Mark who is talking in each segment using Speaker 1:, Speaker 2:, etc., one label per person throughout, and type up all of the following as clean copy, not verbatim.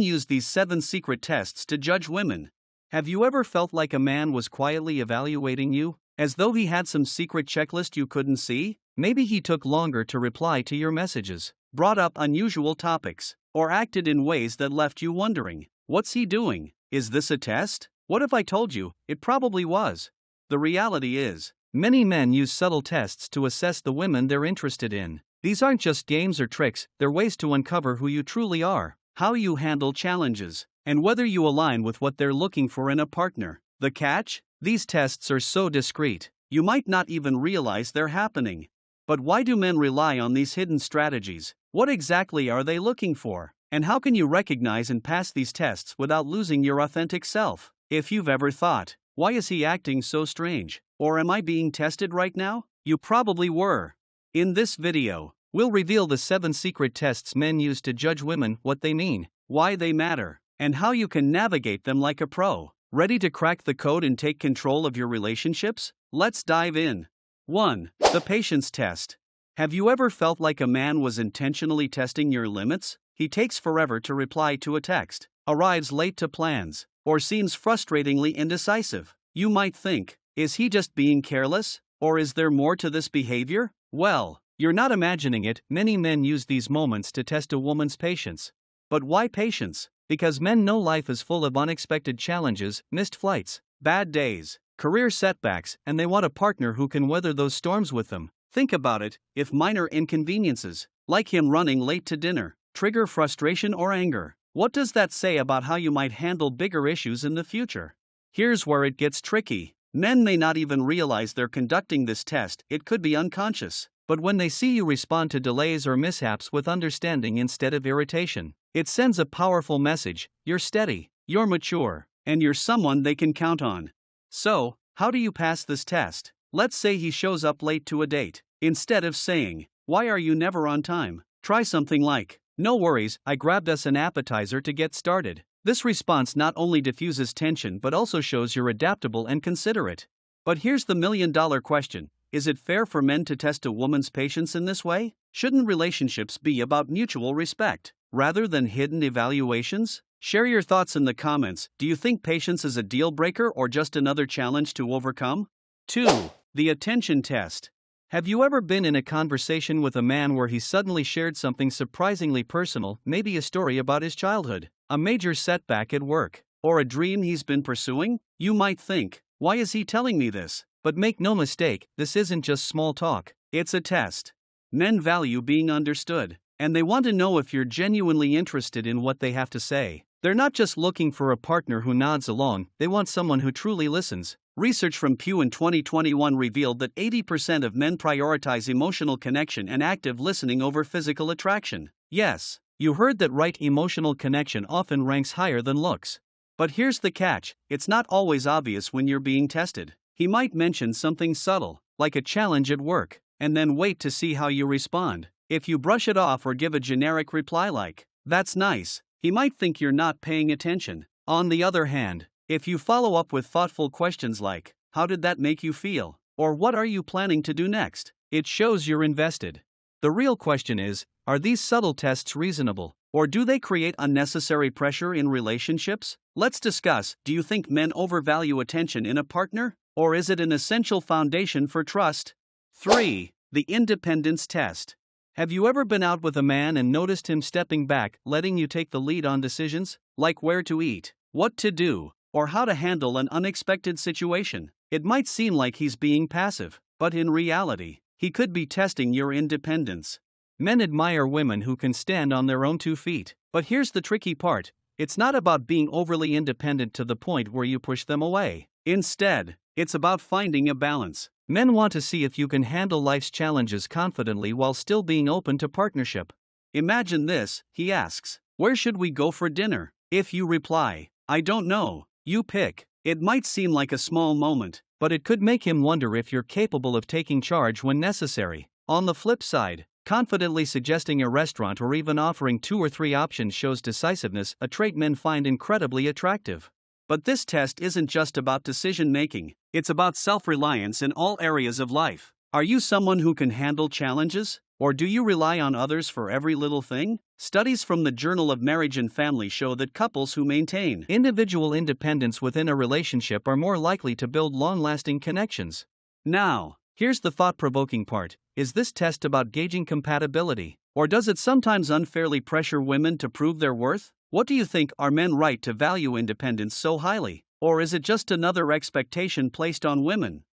Speaker 1: Men use these 7 secret tests to judge women. Have you ever felt like a man was quietly evaluating you, as though he had some secret checklist you couldn't see? Maybe he took longer to reply to your messages, brought up unusual topics, or acted in ways that left you wondering, what's he doing? Is this a test? What if I told you? It probably was. The reality is, many men use subtle tests to assess the women they're interested in. These aren't just games or tricks, they're ways to uncover who you truly are, how you handle challenges, and whether you align with what they're looking for in a partner. The catch? These tests are so discreet, you might not even realize they're happening. But why do men rely on these hidden strategies? What exactly are they looking for? And how can you recognize and pass these tests without losing your authentic self? If you've ever thought, why is he acting so strange? Or am I being tested right now? You probably were. In this video, we'll reveal the 7 secret tests men use to judge women, what they mean, why they matter, and how you can navigate them like a pro. Ready to crack the code and take control of your relationships? Let's dive in. 1. The patience test. Have you ever felt like a man was intentionally testing your limits? He takes forever to reply to a text, arrives late to plans, or seems frustratingly indecisive. You might think, is he just being careless? Or is there more to this behavior? Well, you're not imagining it. Many men use these moments to test a woman's patience. But why patience? Because men know life is full of unexpected challenges, missed flights, bad days, career setbacks, and they want a partner who can weather those storms with them. Think about it, if minor inconveniences, like him running late to dinner, trigger frustration or anger, what does that say about how you might handle bigger issues in the future? Here's where it gets tricky. Men may not even realize they're conducting this test, it could be unconscious. But when they see you respond to delays or mishaps with understanding instead of irritation, it sends a powerful message: you're steady, you're mature, and you're someone they can count on. So, how do you pass this test? Let's say he shows up late to a date. Instead of saying, "Why are you never on time?" try something like, "No worries, I grabbed us an appetizer to get started." This response not only diffuses tension but also shows you're adaptable and considerate. But here's the million-dollar question. Is it fair for men to test a woman's patience in this way? Shouldn't relationships be about mutual respect, rather than hidden evaluations? Share your thoughts in the comments. Do you think patience is a deal breaker or just another challenge to overcome? 2. The attention test. Have you ever been in a conversation with a man where he suddenly shared something surprisingly personal, maybe a story about his childhood, a major setback at work, or a dream he's been pursuing? You might think, why is he telling me this? But make no mistake, this isn't just small talk, it's a test. Men value being understood, and they want to know if you're genuinely interested in what they have to say. They're not just looking for a partner who nods along, they want someone who truly listens. Research from Pew in 2021 revealed that 80% of men prioritize emotional connection and active listening over physical attraction. Yes, you heard that right, emotional connection often ranks higher than looks. But here's the catch, it's not always obvious when you're being tested. He might mention something subtle, like a challenge at work, and then wait to see how you respond. If you brush it off or give a generic reply like, "That's nice," he might think you're not paying attention. On the other hand, if you follow up with thoughtful questions like, "How did that make you feel?" or "What are you planning to do next?" it shows you're invested. The real question is, are these subtle tests reasonable, or do they create unnecessary pressure in relationships? Let's discuss. Do you think men overvalue attention in a partner? Or is it an essential foundation for trust? 3. The independence test. Have you ever been out with a man and noticed him stepping back, letting you take the lead on decisions, like where to eat, what to do, or how to handle an unexpected situation? It might seem like he's being passive, but in reality, he could be testing your independence. Men admire women who can stand on their own 2 feet. But here's the tricky part. It's not about being overly independent to the point where you push them away. Instead, it's about finding a balance. Men want to see if you can handle life's challenges confidently while still being open to partnership. Imagine this, he asks, "Where should we go for dinner?" If you reply, "I don't know, you pick," it might seem like a small moment, but it could make him wonder if you're capable of taking charge when necessary. On the flip side, confidently suggesting a restaurant or even offering 2 or 3 options shows decisiveness, a trait men find incredibly attractive. But this test isn't just about decision-making, it's about self-reliance in all areas of life. Are you someone who can handle challenges, or do you rely on others for every little thing? Studies from the Journal of Marriage and Family show that couples who maintain individual independence within a relationship are more likely to build long-lasting connections. Now, here's the thought-provoking part. Is this test about gauging compatibility, or does it sometimes unfairly pressure women to prove their worth? What do you think? Are men right to value independence so highly, or is it just another expectation placed on women?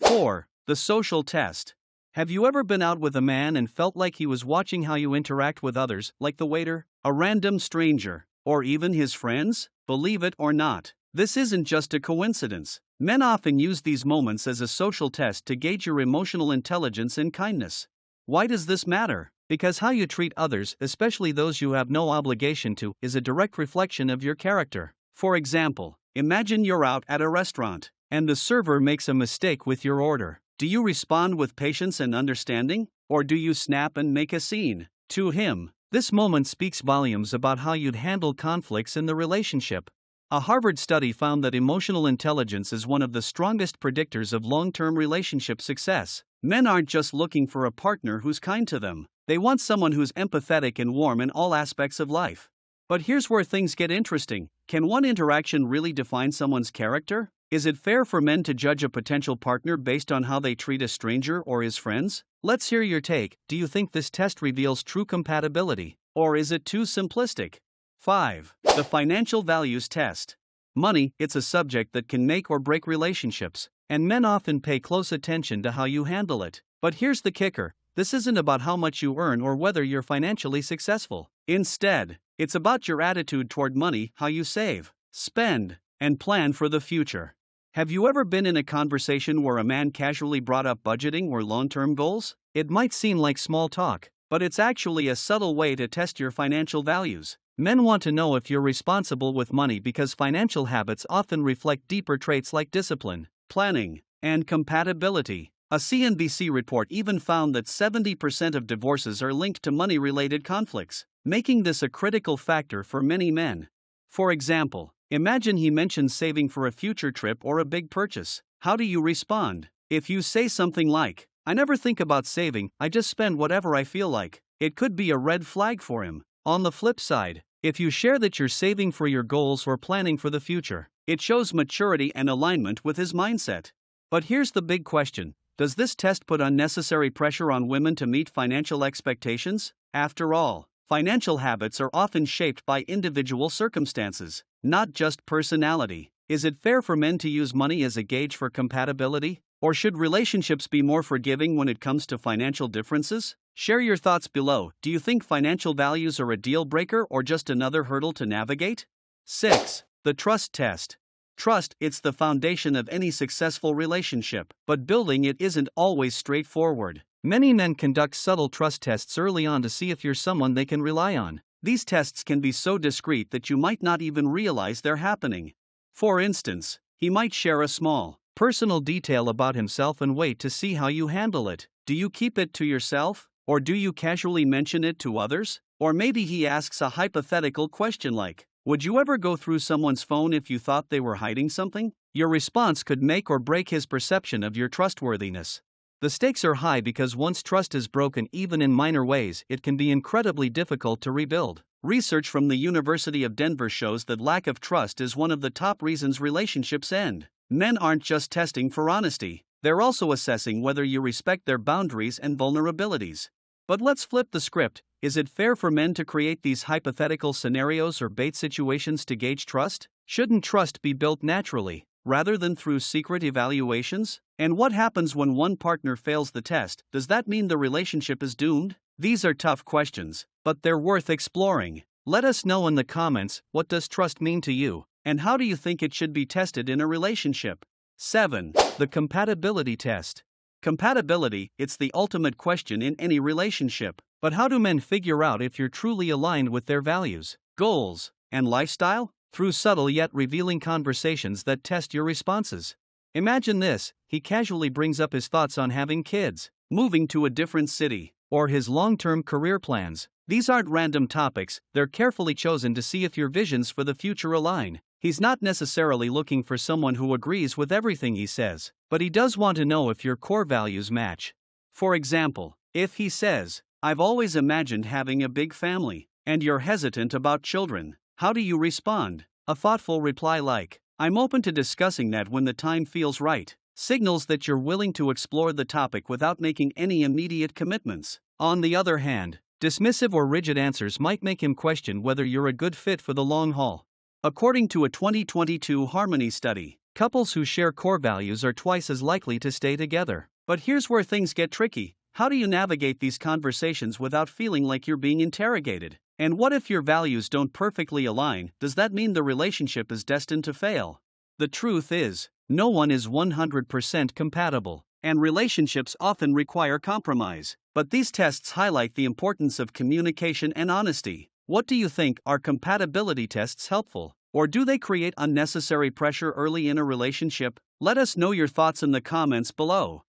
Speaker 1: 4. The social test. Have you ever been out with a man and felt like he was watching how you interact with others, like the waiter, a random stranger, or even his friends? Believe it or not, this isn't just a coincidence. Men often use these moments as a social test to gauge your emotional intelligence and kindness. Why does this matter? Because how you treat others, especially those you have no obligation to, is a direct reflection of your character. For example, imagine you're out at a restaurant, and the server makes a mistake with your order. Do you respond with patience and understanding, or do you snap and make a scene? To him, this moment speaks volumes about how you'd handle conflicts in the relationship. A Harvard study found that emotional intelligence is one of the strongest predictors of long-term relationship success. Men aren't just looking for a partner who's kind to them. They want someone who's empathetic and warm in all aspects of life. But here's where things get interesting. Can one interaction really define someone's character? Is it fair for men to judge a potential partner based on how they treat a stranger or his friends? Let's hear your take. Do you think this test reveals true compatibility, or is it too simplistic? 5. The financial values test. Money, it's a subject that can make or break relationships, and men often pay close attention to how you handle it. But here's the kicker. This isn't about how much you earn or whether you're financially successful. Instead, it's about your attitude toward money, how you save, spend, and plan for the future. Have you ever been in a conversation where a man casually brought up budgeting or long-term goals? It might seem like small talk, but it's actually a subtle way to test your financial values. Men want to know if you're responsible with money because financial habits often reflect deeper traits like discipline, planning, and compatibility. A CNBC report even found that 70% of divorces are linked to money-related conflicts, making this a critical factor for many men. For example, imagine he mentions saving for a future trip or a big purchase. How do you respond? If you say something like, "I never think about saving, I just spend whatever I feel like," it could be a red flag for him. On the flip side, if you share that you're saving for your goals or planning for the future, it shows maturity and alignment with his mindset. But here's the big question. Does this test put unnecessary pressure on women to meet financial expectations? After all, financial habits are often shaped by individual circumstances, not just personality. Is it fair for men to use money as a gauge for compatibility? Or should relationships be more forgiving when it comes to financial differences? Share your thoughts below. Do you think financial values are a deal breaker or just another hurdle to navigate? 6. The trust test. Trust, it's the foundation of any successful relationship, but building it isn't always straightforward. Many men conduct subtle trust tests early on to see if you're someone they can rely on. These tests can be so discreet that you might not even realize they're happening. For instance, he might share a small, personal detail about himself and wait to see how you handle it. Do you keep it to yourself, or do you casually mention it to others? Or maybe he asks a hypothetical question like, "Would you ever go through someone's phone if you thought they were hiding something?" Your response could make or break his perception of your trustworthiness. The stakes are high because once trust is broken, even in minor ways, it can be incredibly difficult to rebuild. Research from the University of Denver shows that lack of trust is one of the top reasons relationships end. Men aren't just testing for honesty, they're also assessing whether you respect their boundaries and vulnerabilities. But let's flip the script. Is it fair for men to create these hypothetical scenarios or bait situations to gauge trust? Shouldn't trust be built naturally, rather than through secret evaluations? And what happens when one partner fails the test? Does that mean the relationship is doomed? These are tough questions, but they're worth exploring. Let us know in the comments, what does trust mean to you, and how do you think it should be tested in a relationship? 7. The compatibility test. Compatibility, it's the ultimate question in any relationship. But how do men figure out if you're truly aligned with their values, goals, and lifestyle? Through subtle yet revealing conversations that test your responses. Imagine this: he casually brings up his thoughts on having kids, moving to a different city, or his long-term career plans. These aren't random topics, they're carefully chosen to see if your visions for the future align. He's not necessarily looking for someone who agrees with everything he says, but he does want to know if your core values match. For example, if he says, "I've always imagined having a big family," and you're hesitant about children. How do you respond? A thoughtful reply like, "I'm open to discussing that when the time feels right," signals that you're willing to explore the topic without making any immediate commitments. On the other hand, dismissive or rigid answers might make him question whether you're a good fit for the long haul. According to a 2022 Harmony study, couples who share core values are twice as likely to stay together. But here's where things get tricky. How do you navigate these conversations without feeling like you're being interrogated? And what if your values don't perfectly align? Does that mean the relationship is destined to fail? The truth is, no one is 100% compatible, and relationships often require compromise. But these tests highlight the importance of communication and honesty. What do you think? Are compatibility tests helpful, or do they create unnecessary pressure early in a relationship? Let us know your thoughts in the comments below.